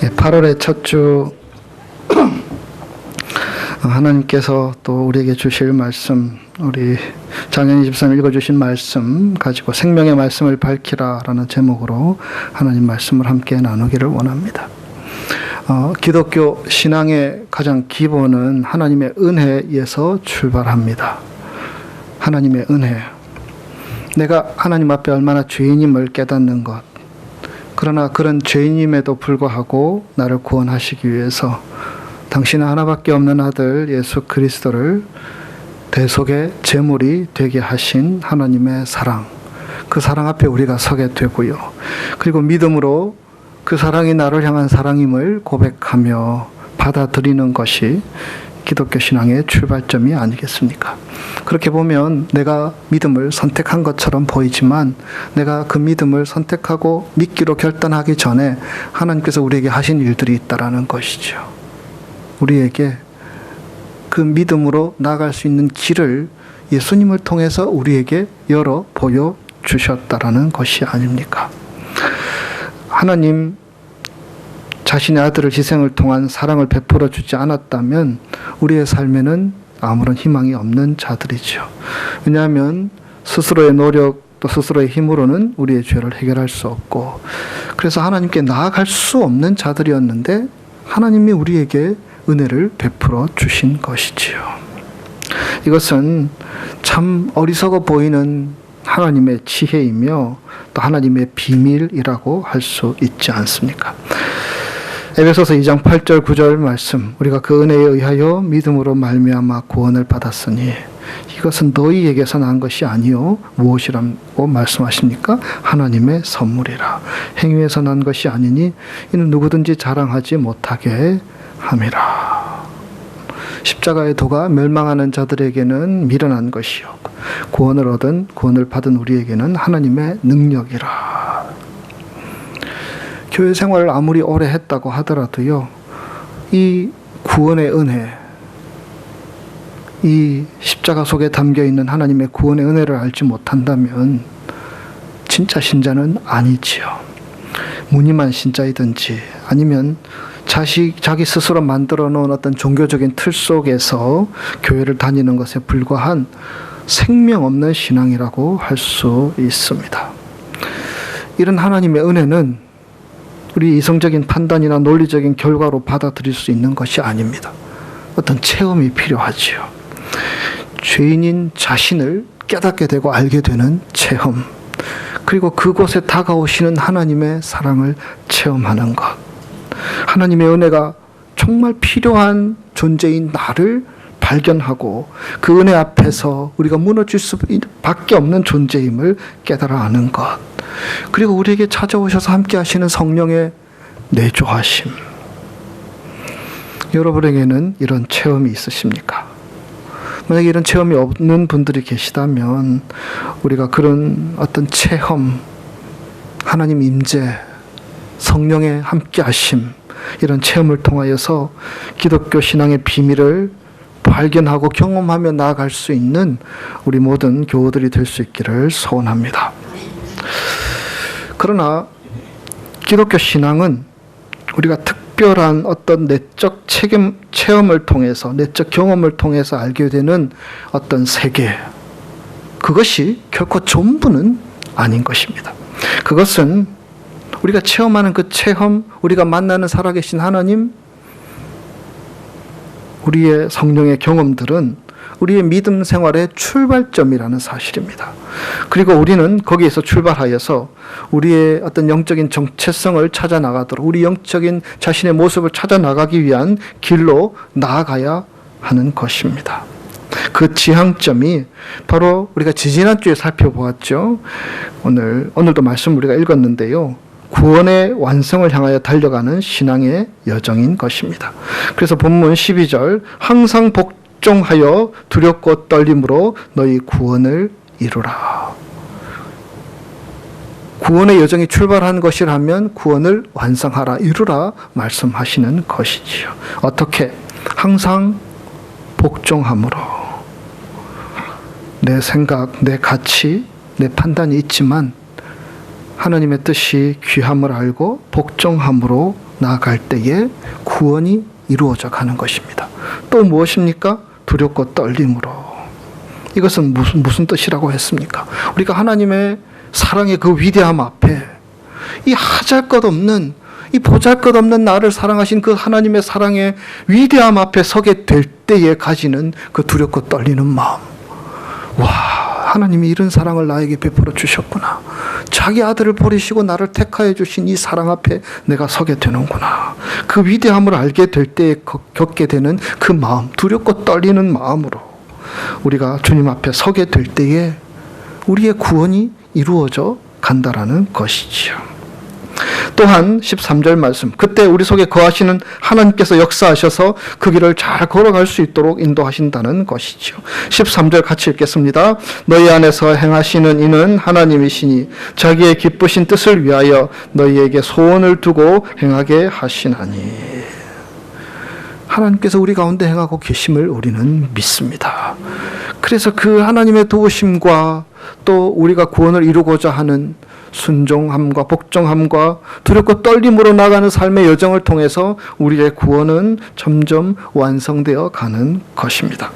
8월의 첫 주 하나님께서 또 우리에게 주실 말씀, 우리 작년 23일 읽어주신 말씀 가지고 생명의 말씀을 밝히라 라는 제목으로 하나님 말씀을 함께 나누기를 원합니다. 기독교 신앙의 가장 기본은 하나님의 은혜에서 출발합니다. 하나님의 은혜. 내가 하나님 앞에 얼마나 죄인임을 깨닫는 것. 그러나 그런 죄인임에도 불구하고 나를 구원하시기 위해서 당신은 하나밖에 없는 아들 예수 그리스도를 대속의 제물이 되게 하신 하나님의 사랑. 그 사랑 앞에 우리가 서게 되고요. 그리고 믿음으로 그 사랑이 나를 향한 사랑임을 고백하며 받아들이는 것이 기독교 신앙의 출발점이 아니겠습니까? 그렇게 보면 내가 믿음을 선택한 것처럼 보이지만 내가 그 믿음을 선택하고 믿기로 결단하기 전에 하나님께서 우리에게 하신 일들이 있다라는 것이죠. 우리에게 그 믿음으로 나아갈 수 있는 길을 예수님을 통해서 우리에게 열어 보여주셨다라는 것이 아닙니까? 하나님 자신의 아들을 희생을 통한 사랑을 베풀어 주지 않았다면 우리의 삶에는 아무런 희망이 없는 자들이죠. 왜냐하면 스스로의 노력 또 스스로의 힘으로는 우리의 죄를 해결할 수 없고, 그래서 하나님께 나아갈 수 없는 자들이었는데 하나님이 우리에게 은혜를 베풀어 주신 것이지요. 이것은 참 어리석어 보이는 하나님의 지혜이며 또 하나님의 비밀이라고 할 수 있지 않습니까? 에베소서 2장 8절 9절 말씀, 우리가 그 은혜에 의하여 믿음으로 말미암아 구원을 받았으니 이것은 너희에게서 난 것이 아니요 무엇이라고 말씀하십니까? 하나님의 선물이라. 행위에서 난 것이 아니니 이는 누구든지 자랑하지 못하게 함이라. 십자가의 도가 멸망하는 자들에게는 미련한 것이요 구원을 받은 우리에게는 하나님의 능력이라. 교회 생활을 아무리 오래 했다고 하더라도요, 이 구원의 은혜, 이 십자가 속에 담겨있는 하나님의 구원의 은혜를 알지 못한다면 진짜 신자는 아니지요. 무늬만 신자이든지 아니면 자기 스스로 만들어 놓은 어떤 종교적인 틀 속에서 교회를 다니는 것에 불과한 생명 없는 신앙이라고 할 수 있습니다. 이런 하나님의 은혜는 우리 이성적인 판단이나 논리적인 결과로 받아들일 수 있는 것이 아닙니다. 어떤 체험이 필요하지요. 죄인인 자신을 깨닫게 되고 알게 되는 체험, 그리고 그곳에 다가오시는 하나님의 사랑을 체험하는 것. 하나님의 은혜가 정말 필요한 존재인 나를 발견하고 그 은혜 앞에서 우리가 무너질 수밖에 없는 존재임을 깨달아 아는 것. 그리고 우리에게 찾아오셔서 함께 하시는 성령의 내조하심. 여러분에게는 이런 체험이 있으십니까? 만약에 이런 체험이 없는 분들이 계시다면 우리가 그런 어떤 체험, 하나님 임재, 성령의 함께 하심, 이런 체험을 통하여서 기독교 신앙의 비밀을 발견하고 경험하며 나아갈 수 있는 우리 모든 교우들이 될 수 있기를 소원합니다. 그러나 기독교 신앙은 우리가 특별한 어떤 내적 체험을 통해서, 내적 경험을 통해서 알게 되는 어떤 세계, 그것이 결코 전부는 아닌 것입니다. 그것은 우리가 체험하는 그 체험, 우리가 만나는 살아계신 하나님, 우리의 성령의 경험들은 우리의 믿음 생활의 출발점이라는 사실입니다. 그리고 우리는 거기에서 출발하여서 우리의 어떤 영적인 정체성을 찾아 나가도록, 우리 영적인 자신의 모습을 찾아 나가기 위한 길로 나아가야 하는 것입니다. 그 지향점이 바로 우리가 지지난주에 살펴보았죠. 오늘도 말씀 우리가 읽었는데요. 구원의 완성을 향하여 달려가는 신앙의 여정인 것입니다. 그래서 본문 12절, 항상 복종하여 두렵고 떨림으로 너희 구원을 이루라. 구원의 여정이 출발한 것이라면 구원을 완성하라, 이루라 말씀하시는 것이지요. 어떻게? 항상 복종함으로. 내 생각, 내 가치, 내 판단이 있지만 하나님의 뜻이 귀함을 알고 복종함으로 나아갈 때에 구원이 이루어져 가는 것입니다. 또 무엇입니까? 두렵고 떨림으로. 이것은 무슨 뜻이라고 했습니까? 우리가 하나님의 사랑의 그 위대함 앞에 이 하잘것없는, 이 보잘것없는 나를 사랑하신 그 하나님의 사랑의 위대함 앞에 서게 될 때에 가지는 그 두렵고 떨리는 마음. 와, 하나님이 이런 사랑을 나에게 베풀어 주셨구나. 자기 아들을 버리시고 나를 택하여 주신 이 사랑 앞에 내가 서게 되는구나. 그 위대함을 알게 될 때에 겪게 되는 그 마음, 두렵고 떨리는 마음으로 우리가 주님 앞에 서게 될 때에 우리의 구원이 이루어져 간다라는 것이지요. 또한 13절 말씀, 그때 우리 속에 거하시는 하나님께서 역사하셔서 그 길을 잘 걸어갈 수 있도록 인도하신다는 것이죠. 13절 같이 읽겠습니다. 너희 안에서 행하시는 이는 하나님이시니 자기의 기쁘신 뜻을 위하여 너희에게 소원을 두고 행하게 하시나니. 하나님께서 우리 가운데 행하고 계심을 우리는 믿습니다. 그래서 그 하나님의 도우심과 또 우리가 구원을 이루고자 하는 순종함과 복종함과 두렵고 떨림으로 나가는 삶의 여정을 통해서 우리의 구원은 점점 완성되어 가는 것입니다.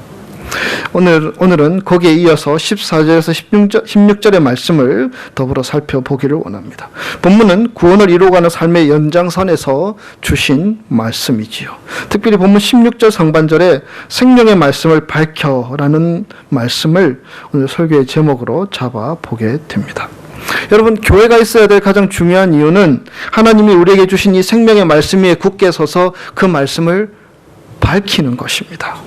오늘은 거기에 이어서 14절에서 16절의 말씀을 더불어 살펴보기를 원합니다. 본문은 구원을 이루어가는 삶의 연장선에서 주신 말씀이지요. 특별히 본문 16절 상반절에 생명의 말씀을 밝혀라는 말씀을 오늘 설교의 제목으로 잡아보게 됩니다. 여러분, 교회가 있어야 될 가장 중요한 이유는 하나님이 우리에게 주신 이 생명의 말씀 위에 굳게 서서 그 말씀을 밝히는 것입니다.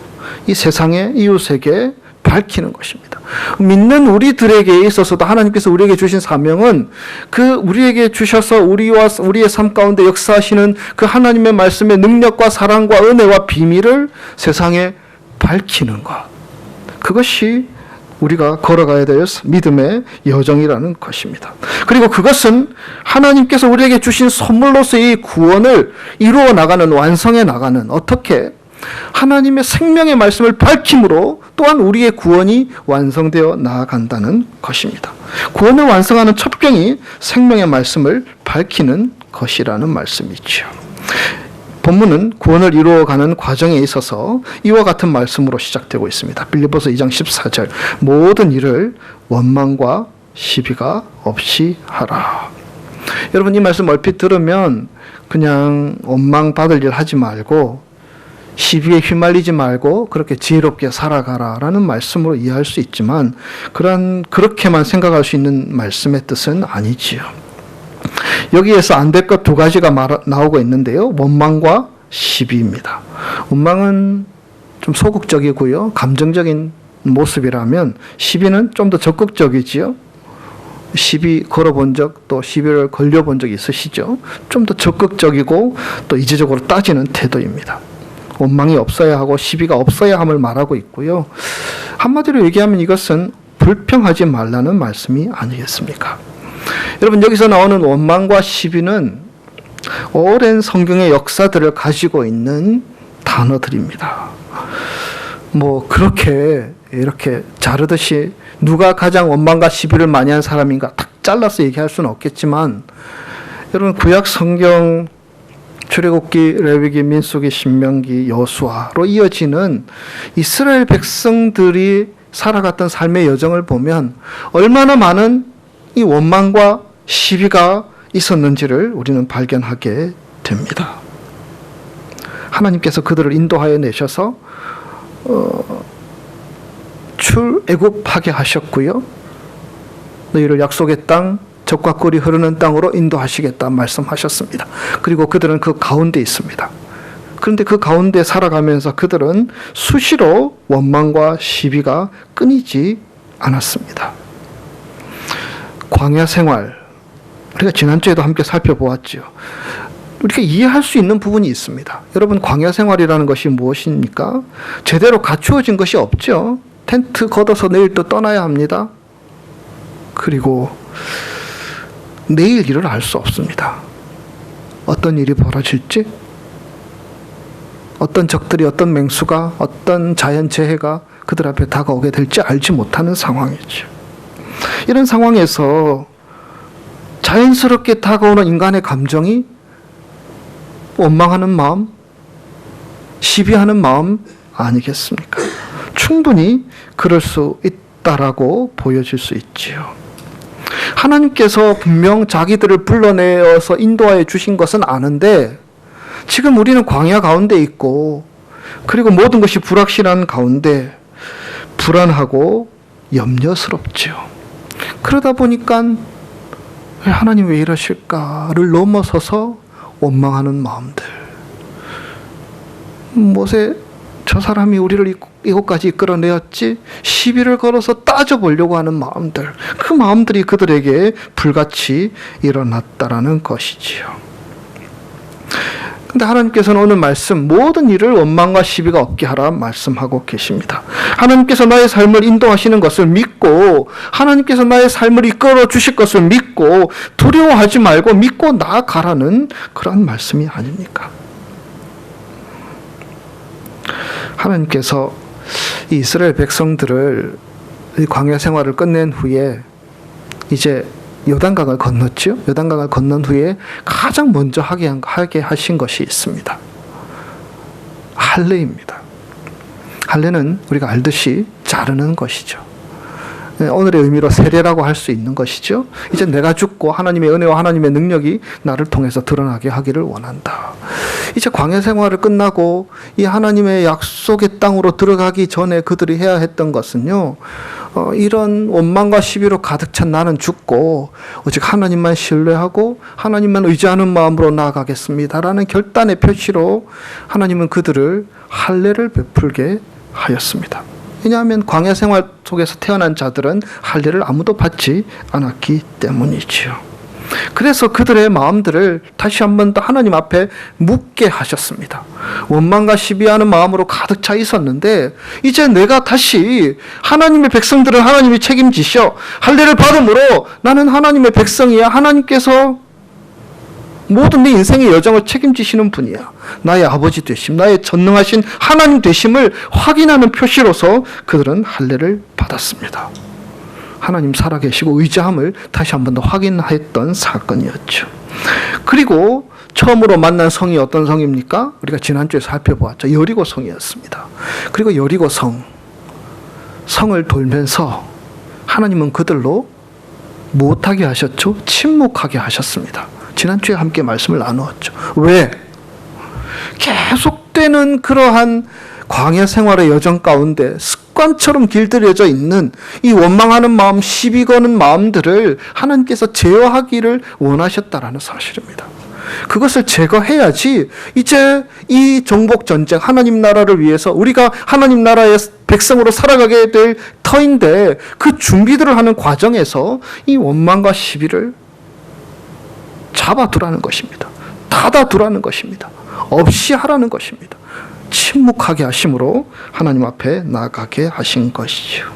이 세상의 이웃에게 밝히는 것입니다. 믿는 우리들에게 있어서도 하나님께서 우리에게 주신 사명은 그 우리에게 주셔서 우리의 삶 가운데 역사하시는 그 하나님의 말씀의 능력과 사랑과 은혜와 비밀을 세상에 밝히는 것. 그것이 우리가 걸어가야 될 믿음의 여정이라는 것입니다. 그리고 그것은 하나님께서 우리에게 주신 선물로서의 구원을 이루어 나가는, 완성해 나가는, 어떻게 하나님의 생명의 말씀을 밝힘으로 또한 우리의 구원이 완성되어 나아간다는 것입니다. 구원을 완성하는 첩경이 생명의 말씀을 밝히는 것이라는 말씀이죠. 본문은 구원을 이루어가는 과정에 있어서 이와 같은 말씀으로 시작되고 있습니다. 빌립보서 2장 14절, 모든 일을 원망과 시비가 없이 하라. 여러분, 이 말씀 얼핏 들으면 그냥 원망받을 일 하지 말고 시비에 휘말리지 말고 그렇게 지혜롭게 살아가라라는 말씀으로 이해할 수 있지만 그렇게만 생각할 수 있는 말씀의 뜻은 아니지요. 여기에서 안 될 것 두 가지가 나오고 있는데요. 원망과 시비입니다. 원망은 좀 소극적이고요. 감정적인 모습이라면 시비는 좀 더 적극적이지요. 시비 걸어본 적, 또 시비를 걸려본 적 있으시죠? 좀 더 적극적이고 또 이제적으로 따지는 태도입니다. 원망이 없어야 하고 시비가 없어야 함을 말하고 있고요. 한마디로 얘기하면 이것은 불평하지 말라는 말씀이 아니겠습니까? 여러분, 여기서 나오는 원망과 시비는 오랜 성경의 역사들을 가지고 있는 단어들입니다. 그렇게 이렇게 자르듯이 누가 가장 원망과 시비를 많이 한 사람인가 탁 잘라서 얘기할 수는 없겠지만, 여러분, 구약 성경 출애굽기, 레위기, 민수기, 신명기, 여수아로 이어지는 이스라엘 백성들이 살아갔던 삶의 여정을 보면 얼마나 많은 이 원망과 시비가 있었는지를 우리는 발견하게 됩니다. 하나님께서 그들을 인도하여 내셔서 출애굽하게 하셨고요. 너희를 약속의 땅, 젖과 꿀이 흐르는 땅으로 인도하시겠다 말씀하셨습니다. 그리고 그들은 그 가운데 있습니다. 그런데 그 가운데 살아가면서 그들은 수시로 원망과 시비가 끊이지 않았습니다. 광야 생활, 우리가 지난주에도 함께 살펴보았죠. 우리가 이해할 수 있는 부분이 있습니다. 여러분, 광야 생활이라는 것이 무엇입니까? 제대로 갖추어진 것이 없죠. 텐트 걷어서 내일 또 떠나야 합니다. 그리고 내일 일을 알 수 없습니다. 어떤 일이 벌어질지, 어떤 적들이, 어떤 맹수가, 어떤 자연재해가 그들 앞에 다가오게 될지 알지 못하는 상황이죠. 이런 상황에서 자연스럽게 다가오는 인간의 감정이 원망하는 마음, 시비하는 마음 아니겠습니까? 충분히 그럴 수 있다라고 보여질 수 있지요. 하나님께서 분명 자기들을 불러내어서 인도하여 주신 것은 아는데 지금 우리는 광야 가운데 있고 그리고 모든 것이 불확실한 가운데 불안하고 염려스럽죠. 그러다 보니까 하나님 왜 이러실까를 넘어서서 원망하는 마음들. 모세 저 사람이 우리를 이곳까지 이끌어내었지 시비를 걸어서 따져보려고 하는 마음들, 그 마음들이 그들에게 불같이 일어났다라는 것이지요. 근데 하나님께서는 오늘 말씀 모든 일을 원망과 시비가 없게 하라 말씀하고 계십니다. 하나님께서 나의 삶을 인도하시는 것을 믿고 하나님께서 나의 삶을 이끌어 주실 것을 믿고 두려워하지 말고 믿고 나아가라는 그런 말씀이 아닙니까? 하나님께서 이 이스라엘 백성들을 이 광야 생활을 끝낸 후에 이제 요단강을 건넜죠. 요단강을 건넌 후에 가장 먼저 하게 하신 것이 있습니다. 할례입니다. 할례는 우리가 알듯이 자르는 것이죠. 오늘의 의미로 세례라고 할 수 있는 것이죠. 이제 내가 죽고 하나님의 은혜와 하나님의 능력이 나를 통해서 드러나게 하기를 원한다. 이제 광야 생활을 끝나고 이 하나님의 약속의 땅으로 들어가기 전에 그들이 해야 했던 것은요, 이런 원망과 시비로 가득 찬 나는 죽고 오직 하나님만 신뢰하고 하나님만 의지하는 마음으로 나아가겠습니다라는 결단의 표시로 하나님은 그들을 할례를 베풀게 하였습니다. 왜냐하면 광야 생활 속에서 태어난 자들은 할례를 아무도 받지 않았기 때문이지요. 그래서 그들의 마음들을 다시 한 번 더 하나님 앞에 묻게 하셨습니다. 원망과 시비하는 마음으로 가득 차 있었는데 이제 내가 다시 하나님의 백성들을 하나님이 책임지셔 할례를 받음으로 나는 하나님의 백성이야. 하나님께서 모든 내 인생의 여정을 책임지시는 분이야. 나의 아버지 되심, 나의 전능하신 하나님 되심을 확인하는 표시로서 그들은 할례를 받았습니다. 하나님 살아계시고 의지함을 다시 한 번 더 확인했던 사건이었죠. 그리고 처음으로 만난 성이 어떤 성입니까? 우리가 지난주에 살펴보았죠. 여리고 성이었습니다. 그리고 여리고 성을 돌면서 하나님은 그들로 무엇하게 하셨죠? 침묵하게 하셨습니다. 지난주에 함께 말씀을 나누었죠. 왜? 계속되는 그러한 광야 생활의 여정 가운데 습관처럼 길들여져 있는 이 원망하는 마음, 시비 거는 마음들을 하나님께서 제어하기를 원하셨다라는 사실입니다. 그것을 제거해야지 이제 이 정복 전쟁, 하나님 나라를 위해서 우리가 하나님 나라의 백성으로 살아가게 될 터인데 그 준비들을 하는 과정에서 이 원망과 시비를 잡아두라는 것입니다. 닫아두라는 것입니다. 없이 하라는 것입니다. 침묵하게 하심으로 하나님 앞에 나가게 하신 것이죠.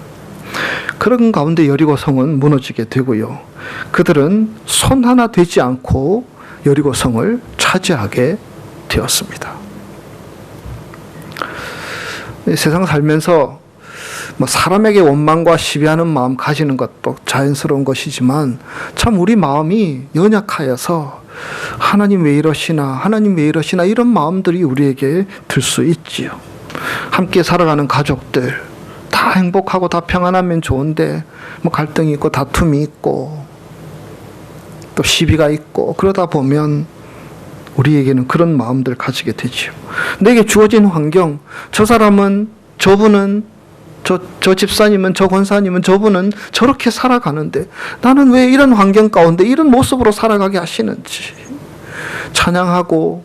그런 가운데 여리고 성은 무너지게 되고요. 그들은 손 하나 되지 않고 여리고 성을 차지하게 되었습니다. 세상 살면서 사람에게 원망과 시비하는 마음 가지는 것도 자연스러운 것이지만 참 우리 마음이 연약하여서 하나님 왜 이러시나 하나님 왜 이러시나 이런 마음들이 우리에게 들 수 있지요. 함께 살아가는 가족들 다 행복하고 다 평안하면 좋은데 갈등이 있고 다툼이 있고 또 시비가 있고 그러다 보면 우리에게는 그런 마음들 가지게 되지요. 내게 주어진 환경, 저 사람은, 저분은, 저 집사님은, 저 권사님은, 저분은 저렇게 살아가는데 나는 왜 이런 환경 가운데 이런 모습으로 살아가게 하시는지 찬양하고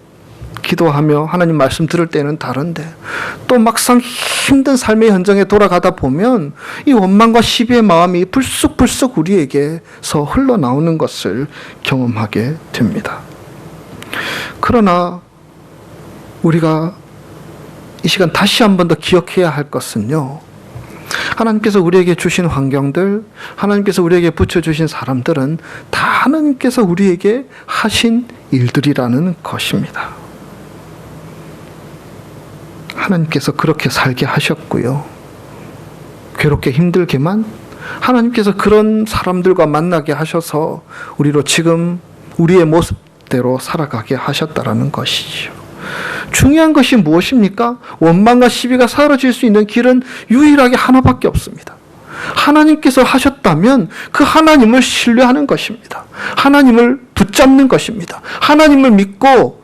기도하며 하나님 말씀 들을 때는 다른데 또 막상 힘든 삶의 현장에 돌아가다 보면 이 원망과 시비의 마음이 불쑥불쑥 우리에게서 흘러나오는 것을 경험하게 됩니다. 그러나 우리가 이 시간 다시 한 번 더 기억해야 할 것은요, 하나님께서 우리에게 주신 환경들, 하나님께서 우리에게 붙여주신 사람들은 다 하나님께서 우리에게 하신 일들이라는 것입니다. 하나님께서 그렇게 살게 하셨고요. 괴롭게 힘들게만 하나님께서 그런 사람들과 만나게 하셔서 우리로 지금 우리의 모습 뜻대로 살아가게 하셨다라는 것이지요. 중요한 것이 무엇입니까? 원망과 시비가 사라질 수 있는 길은 유일하게 하나밖에 없습니다. 하나님께서 하셨다면 그 하나님을 신뢰하는 것입니다. 하나님을 붙잡는 것입니다. 하나님을 믿고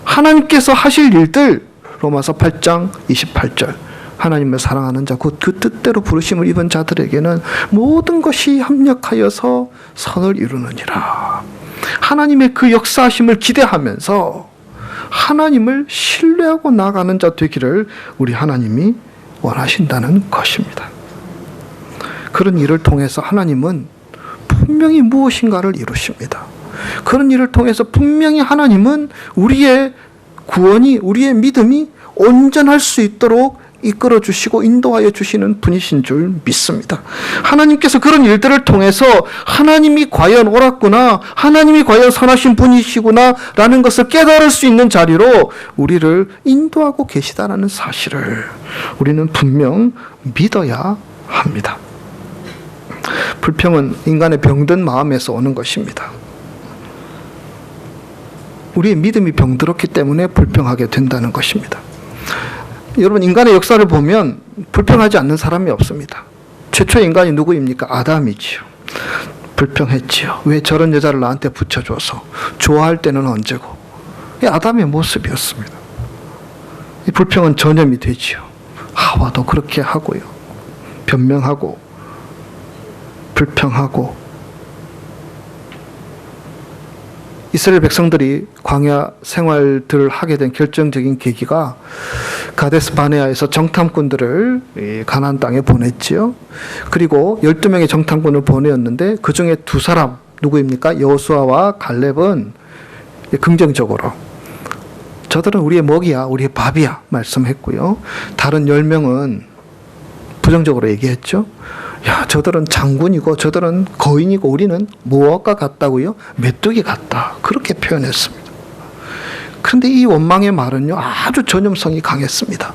하나님께서 하실 일들, 로마서 8장 28절, 하나님을 사랑하는 자 곧 그 뜻대로 부르심을 입은 자들에게는 모든 것이 합력하여서 선을 이루느니라. 하나님의 그 역사하심을 기대하면서 하나님을 신뢰하고 나가는 자 되기를 우리 하나님이 원하신다는 것입니다. 그런 일을 통해서 하나님은 분명히 무엇인가를 이루십니다. 그런 일을 통해서 분명히 하나님은 우리의 구원이, 우리의 믿음이 온전할 수 있도록 이끌어 주시고 인도하여 주시는 분이신 줄 믿습니다. 하나님께서 그런 일들을 통해서 하나님이 과연 옳았구나, 하나님이 과연 선하신 분이시구나 라는 것을 깨달을 수 있는 자리로 우리를 인도하고 계시다는 사실을 우리는 분명 믿어야 합니다. 불평은 인간의 병든 마음에서 오는 것입니다. 우리의 믿음이 병들었기 때문에 불평하게 된다는 것입니다. 여러분, 인간의 역사를 보면 불평하지 않는 사람이 없습니다. 최초의 인간이 누구입니까? 아담이지요. 불평했지요. 왜 저런 여자를 나한테 붙여줘서, 좋아할 때는 언제고. 이 아담의 모습이었습니다. 이 불평은 전염이 되지요. 하와도 그렇게 하고요. 변명하고 불평하고. 이스라엘 백성들이 광야 생활들을 하게 된 결정적인 계기가 가데스 바네아에서 정탐꾼들을 가나안 땅에 보냈지요. 그리고 12명의 정탐꾼을 보내었는데 그 중에 두 사람, 누구입니까? 여호수아와 갈렙은 긍정적으로 저들은 우리의 먹이야, 우리의 밥이야 말씀했고요. 다른 10명은 부정적으로 얘기했죠. 야, 저들은 장군이고 저들은 거인이고 우리는 무엇과 같다고요? 메뚜기 같다. 그렇게 표현했습니다. 그런데 이 원망의 말은요, 아주 전염성이 강했습니다.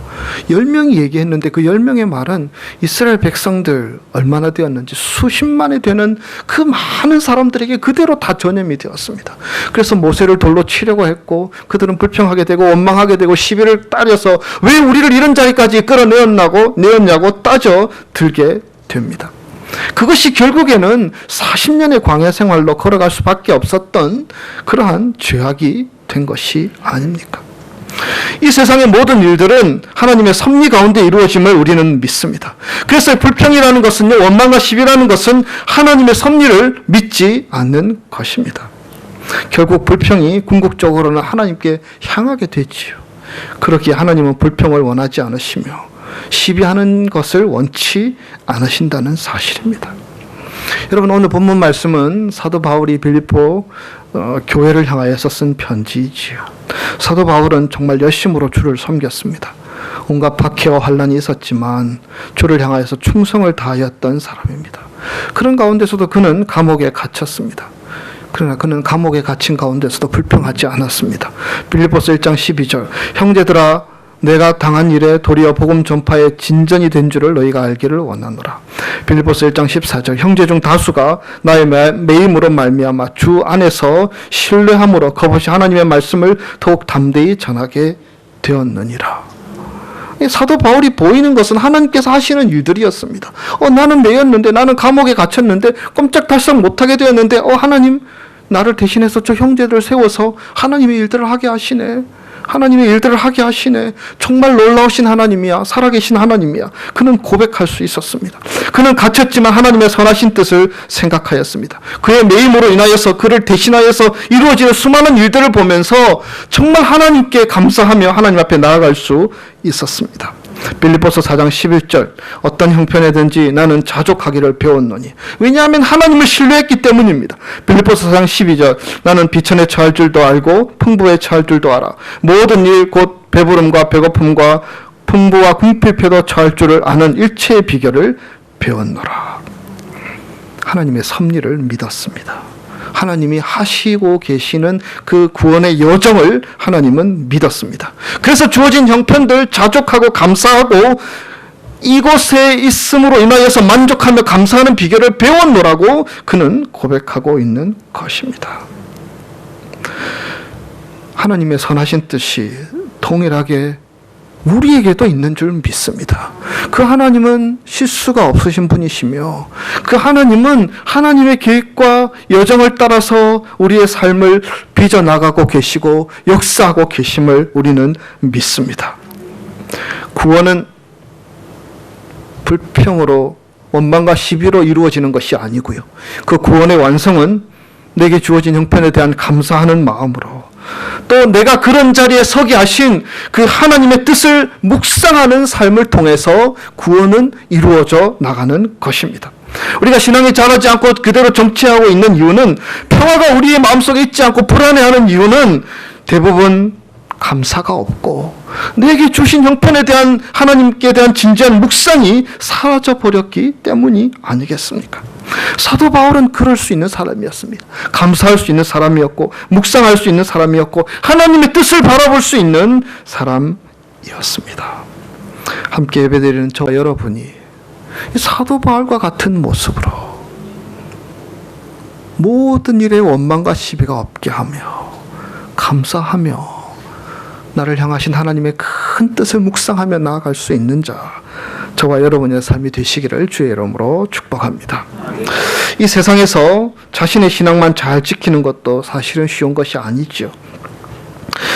10명이 얘기했는데 그 10명의 말은 이스라엘 백성들 얼마나 되었는지 수십만이 되는 그 많은 사람들에게 그대로 다 전염이 되었습니다. 그래서 모세를 돌로 치려고 했고 그들은 불평하게 되고 원망하게 되고 시비를 따려서 왜 우리를 이런 자리까지 끌어내었냐고 따져 들게 됩니다. 그것이 결국에는 40년의 광야 생활로 걸어갈 수밖에 없었던 그러한 죄악이 된 것이 아닙니까? 이 세상의 모든 일들은 하나님의 섭리 가운데 이루어짐을 우리는 믿습니다. 그래서 불평이라는 것은요, 원망과 시비라는 것은 하나님의 섭리를 믿지 않는 것입니다. 결국 불평이 궁극적으로는 하나님께 향하게 되지요. 그러기에 하나님은 불평을 원하지 않으시며 시비하는 것을 원치 않으신다는 사실입니다. 여러분, 오늘 본문 말씀은 사도 바울이 빌립보 교회를 향하여서 쓴 편지이지요. 사도 바울은 정말 열심으로 주를 섬겼습니다. 온갖 박해와 환난이 있었지만 주를 향하여서 충성을 다하였던 사람입니다. 그런 가운데서도 그는 감옥에 갇혔습니다. 그러나 그는 감옥에 갇힌 가운데서도 불평하지 않았습니다. 빌립보서 1장 12절, 형제들아 내가 당한 일에 도리어 복음 전파에 진전이 된 줄을 너희가 알기를 원하노라. 빌립보서 1장 14절, 형제 중 다수가 나의 매임으로 말미암아 주 안에서 신뢰함으로 그것이 하나님의 말씀을 더욱 담대히 전하게 되었느니라. 사도 바울이 보이는 것은 하나님께서 하시는 일들이었습니다. 나는 매였는데, 나는 감옥에 갇혔는데, 꼼짝달싹 못하게 되었는데, 하나님 나를 대신해서 저 형제들을 세워서 하나님의 일들을 하게 하시네. 하나님의 일들을 하게 하시네. 정말 놀라우신 하나님이야. 살아계신 하나님이야. 그는 고백할 수 있었습니다. 그는 갇혔지만 하나님의 선하신 뜻을 생각하였습니다. 그의 매임으로 인하여서 그를 대신하여서 이루어지는 수많은 일들을 보면서 정말 하나님께 감사하며 하나님 앞에 나아갈 수 있었습니다. 빌립보서 4장 11절, 어떤 형편에든지 나는 자족하기를 배웠노니. 왜냐하면 하나님을 신뢰했기 때문입니다. 빌립보서 4장 12절, 나는 비천에 처할 줄도 알고 풍부에 처할 줄도 알아. 모든 일 곧 배부름과 배고픔과 풍부와 궁핍에도 처할 줄을 아는 일체의 비결을 배웠노라. 하나님의 섭리를 믿었습니다. 하나님이 하시고 계시는 그 구원의 여정을 하나님은 믿었습니다. 그래서 주어진 형편들 자족하고 감사하고 이곳에 있음으로 인하여서 만족하며 감사하는 비결을 배웠노라고 그는 고백하고 있는 것입니다. 하나님의 선하신 뜻이 동일하게 우리에게도 있는 줄 믿습니다. 그 하나님은 실수가 없으신 분이시며 그 하나님은 하나님의 계획과 여정을 따라서 우리의 삶을 빚어나가고 계시고 역사하고 계심을 우리는 믿습니다. 구원은 불평으로 원망과 시비로 이루어지는 것이 아니고요. 그 구원의 완성은 내게 주어진 형편에 대한 감사하는 마음으로 또 내가 그런 자리에 서게 하신 그 하나님의 뜻을 묵상하는 삶을 통해서 구원은 이루어져 나가는 것입니다. 우리가 신앙이 자라지 않고 그대로 정체하고 있는 이유는 평화가 우리의 마음속에 있지 않고 불안해하는 이유는 대부분 감사가 없고 내게 주신 형편에 대한 하나님께 대한 진지한 묵상이 사라져 버렸기 때문이 아니겠습니까? 사도 바울은 그럴 수 있는 사람이었습니다. 감사할 수 있는 사람이었고 묵상할 수 있는 사람이었고 하나님의 뜻을 바라볼 수 있는 사람이었습니다. 함께 예배드리는 저와 여러분이 사도 바울과 같은 모습으로 모든 일에 원망과 시비가 없게 하며 감사하며 나를 향하신 하나님의 큰 뜻을 묵상하며 나아갈 수 있는 자, 저와 여러분의 삶이 되시기를 주의 이름으로 축복합니다. 이 세상에서 자신의 신앙만 잘 지키는 것도 사실은 쉬운 것이 아니죠.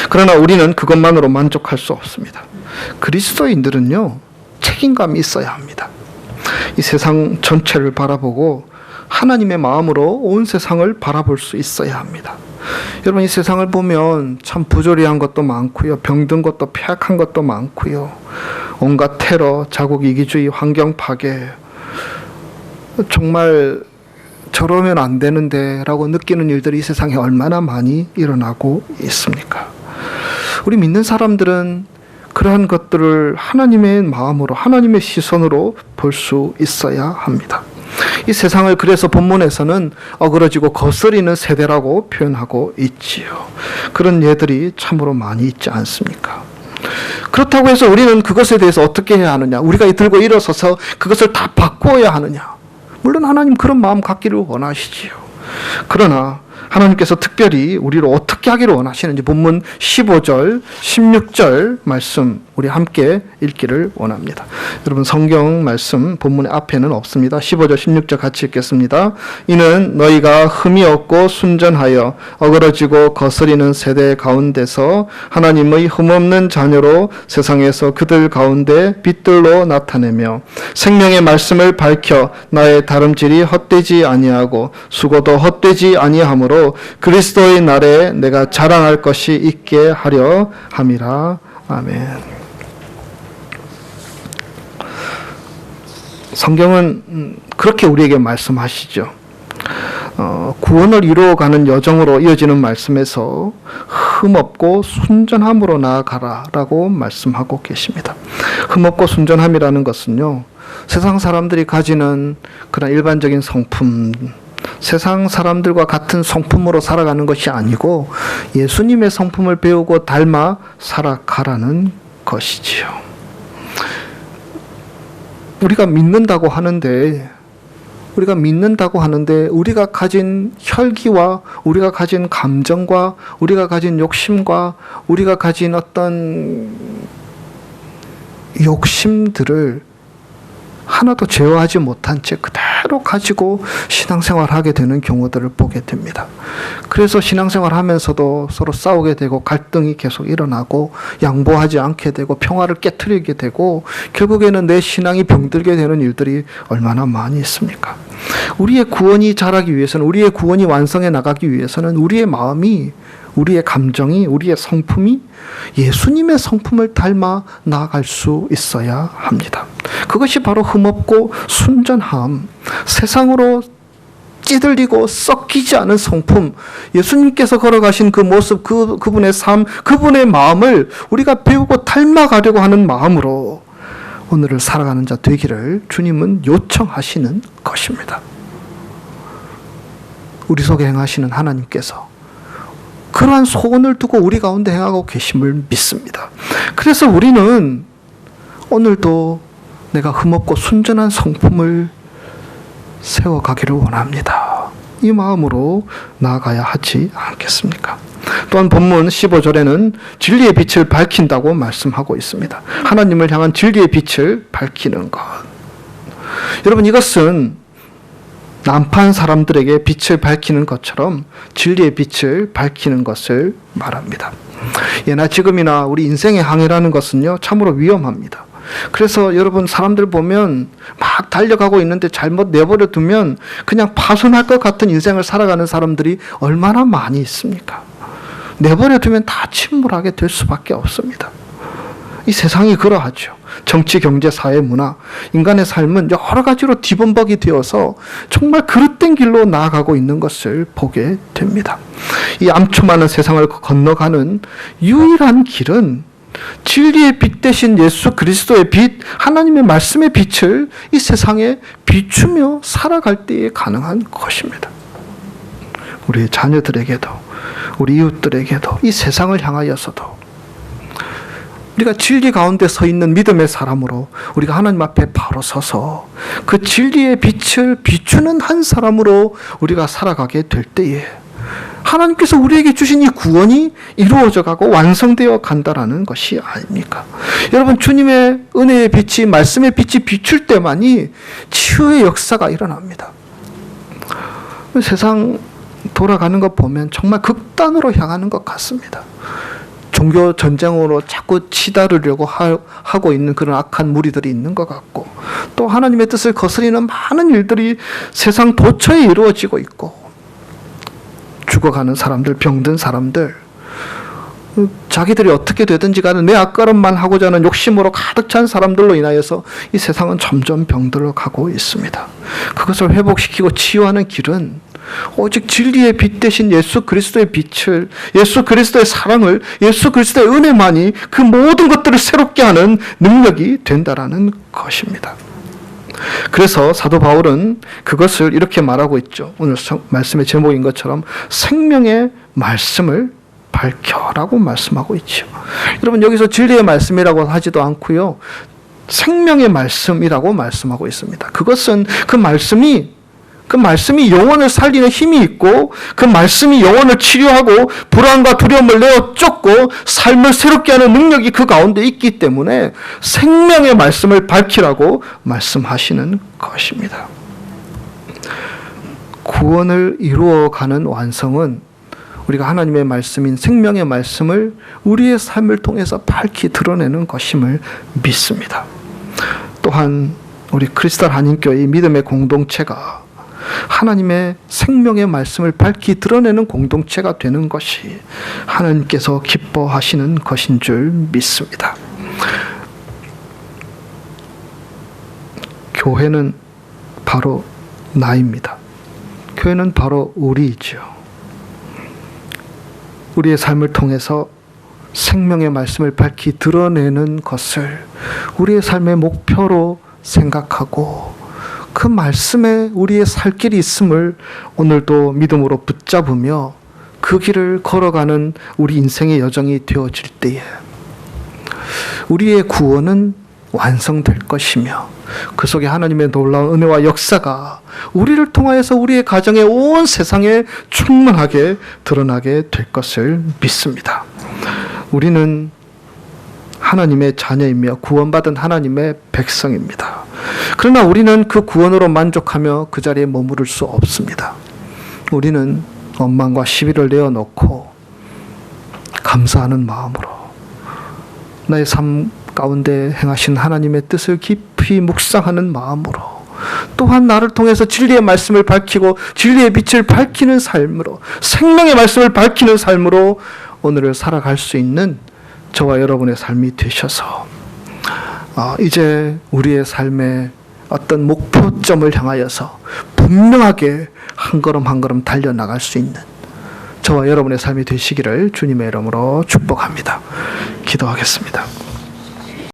그러나 우리는 그것만으로 만족할 수 없습니다. 그리스도인들은요, 책임감이 있어야 합니다. 이 세상 전체를 바라보고 하나님의 마음으로 온 세상을 바라볼 수 있어야 합니다. 여러분, 이 세상을 보면 참 부조리한 것도 많고요. 병든 것도 폐악한 것도 많고요. 온갖 테러, 자국 이기주의, 환경 파괴, 정말 저러면 안 되는데 라고 느끼는 일들이 이 세상에 얼마나 많이 일어나고 있습니까? 우리 믿는 사람들은 그러한 것들을 하나님의 마음으로, 하나님의 시선으로 볼 수 있어야 합니다. 이 세상을 그래서 본문에서는 어그러지고 거스리는 세대라고 표현하고 있지요. 그런 예들이 참으로 많이 있지 않습니까? 그렇다고 해서 우리는 그것에 대해서 어떻게 해야 하느냐? 우리가 들고 일어서서 그것을 다 바꾸어야 하느냐? 물론 하나님 그런 마음 갖기를 원하시지요. 그러나 하나님께서 특별히 우리를 어떻게 하기를 원하시는지 본문 15절, 16절 말씀 우리 함께 읽기를 원합니다. 여러분, 성경 말씀 본문의 앞에는 없습니다. 15절, 16절 같이 읽겠습니다. 이는 너희가 흠이 없고 순전하여 어그러지고 거스리는 세대 가운데서 하나님의 흠없는 자녀로 세상에서 그들 가운데 빛들로 나타내며 생명의 말씀을 밝혀 나의 다름질이 헛되지 아니하고 수고도 헛되지 아니하므로 그리스도의 날에 내가 자랑할 것이 있게 하려 함이라. 아멘. 성경은 그렇게 우리에게 말씀하시죠. 구원을 이루어가는 여정으로 이어지는 말씀에서 흠없고 순전함으로 나아가라 라고 말씀하고 계십니다. 흠없고 순전함이라는 것은요, 세상 사람들이 가지는 그런 일반적인 성품, 세상 사람들과 같은 성품으로 살아가는 것이 아니고 예수님의 성품을 배우고 닮아 살아가라는 것이지요. 우리가 믿는다고 하는데 우리가 가진 혈기와 우리가 가진 감정과 우리가 가진 욕심과 우리가 가진 어떤 욕심들을 하나도 제어하지 못한 채 그대로 가지고 신앙생활을 하게 되는 경우들을 보게 됩니다. 그래서 신앙생활을 하면서도 서로 싸우게 되고 갈등이 계속 일어나고 양보하지 않게 되고 평화를 깨트리게 되고 결국에는 내 신앙이 병들게 되는 일들이 얼마나 많이 있습니까? 우리의 구원이 자라기 위해서는, 우리의 구원이 완성해 나가기 위해서는 우리의 마음이, 우리의 감정이, 우리의 성품이 예수님의 성품을 닮아 나아갈 수 있어야 합니다. 그것이 바로 흠없고 순전함, 세상으로 찌들리고 썩기지 않은 성품, 예수님께서 걸어가신 그 모습, 그분의 삶, 그분의 마음을 우리가 배우고 닮아가려고 하는 마음으로 오늘을 살아가는 자 되기를 주님은 요청하시는 것입니다. 우리 속에 행하시는 하나님께서 그러한 소원을 두고 우리 가운데 행하고 계심을 믿습니다. 그래서 우리는 오늘도 내가 흠없고 순전한 성품을 세워가기를 원합니다. 이 마음으로 나아가야 하지 않겠습니까? 또한 본문 15절에는 진리의 빛을 밝힌다고 말씀하고 있습니다. 하나님을 향한 진리의 빛을 밝히는 것. 여러분, 이것은 난파한 사람들에게 빛을 밝히는 것처럼 진리의 빛을 밝히는 것을 말합니다. 예나 지금이나 우리 인생의 항해라는 것은요, 참으로 위험합니다. 그래서 여러분, 사람들 보면 막 달려가고 있는데 잘못 내버려 두면 그냥 파손할 것 같은 인생을 살아가는 사람들이 얼마나 많이 있습니까? 내버려 두면 다 침몰하게 될 수밖에 없습니다. 이 세상이 그러하죠. 정치, 경제, 사회, 문화, 인간의 삶은 여러 가지로 뒤범벅이 되어서 정말 그릇된 길로 나아가고 있는 것을 보게 됩니다. 이 암초 많은 세상을 건너가는 유일한 길은 진리의 빛 대신 예수 그리스도의 빛, 하나님의 말씀의 빛을 이 세상에 비추며 살아갈 때에 가능한 것입니다. 우리 자녀들에게도, 우리 이웃들에게도, 이 세상을 향하여서도 우리가 진리 가운데 서 있는 믿음의 사람으로 우리가 하나님 앞에 바로 서서 그 진리의 빛을 비추는 한 사람으로 우리가 살아가게 될 때에 하나님께서 우리에게 주신 이 구원이 이루어져 가고 완성되어 간다라는 것이 아닙니까? 여러분, 주님의 은혜의 빛이, 말씀의 빛이 비출 때만이 치유의 역사가 일어납니다. 세상 돌아가는 것 보면 정말 극단으로 향하는 것 같습니다. 종교 전쟁으로 자꾸 치다르려고 하고 있는 그런 악한 무리들이 있는 것 같고, 또 하나님의 뜻을 거스리는 많은 일들이 세상 도처에 이루어지고 있고, 죽어가는 사람들, 병든 사람들, 자기들이 어떻게 되든지 간에 내 앞가름만 하고자 하는 욕심으로 가득 찬 사람들로 인하여서 이 세상은 점점 병들어 가고 있습니다. 그것을 회복시키고 치유하는 길은 오직 진리의 빛 대신 예수 그리스도의 빛을, 예수 그리스도의 사랑을, 예수 그리스도의 은혜만이 그 모든 것들을 새롭게 하는 능력이 된다라는 것입니다. 그래서 사도 바울은 그것을 이렇게 말하고 있죠. 오늘 말씀의 제목인 것처럼 생명의 말씀을 밝혀라고 말씀하고 있죠. 여러분, 여기서 진리의 말씀이라고 하지도 않고요, 생명의 말씀이라고 말씀하고 있습니다. 그것은 그 말씀이 영혼을 살리는 힘이 있고, 그 말씀이 영혼을 치료하고 불안과 두려움을 내어 쫓고 삶을 새롭게 하는 능력이 그 가운데 있기 때문에 생명의 말씀을 밝히라고 말씀하시는 것입니다. 구원을 이루어가는 완성은 우리가 하나님의 말씀인 생명의 말씀을 우리의 삶을 통해서 밝히 드러내는 것임을 믿습니다. 또한 우리 크리스탈 한인교회의 믿음의 공동체가 하나님의 생명의 말씀을 밝히 드러내는 공동체가 되는 것이 하나님께서 기뻐하시는 것인 줄 믿습니다. 교회는 바로 나입니다. 교회는 바로 우리이죠. 우리의 삶을 통해서 생명의 말씀을 밝히 드러내는 것을 우리의 삶의 목표로 생각하고 그 말씀에 우리의 살 길이 있음을 오늘도 믿음으로 붙잡으며 그 길을 걸어가는 우리 인생의 여정이 되어질 때에 우리의 구원은 완성될 것이며 그 속에 하나님의 놀라운 은혜와 역사가 우리를 통하여서 우리의 가정에 온 세상에 충만하게 드러나게 될 것을 믿습니다. 우리는 하나님의 자녀이며 구원받은 하나님의 백성입니다. 그러나 우리는 그 구원으로 만족하며 그 자리에 머무를 수 없습니다. 우리는 원망과 시비를 내어놓고 감사하는 마음으로 나의 삶 가운데 행하신 하나님의 뜻을 깊이 묵상하는 마음으로, 또한 나를 통해서 진리의 말씀을 밝히고 진리의 빛을 밝히는 삶으로, 생명의 말씀을 밝히는 삶으로 오늘을 살아갈 수 있는 저와 여러분의 삶이 되셔서 이제 우리의 삶의 어떤 목표점을 향하여서 분명하게 한 걸음 한 걸음 달려나갈 수 있는 저와 여러분의 삶이 되시기를 주님의 이름으로 축복합니다. 기도하겠습니다.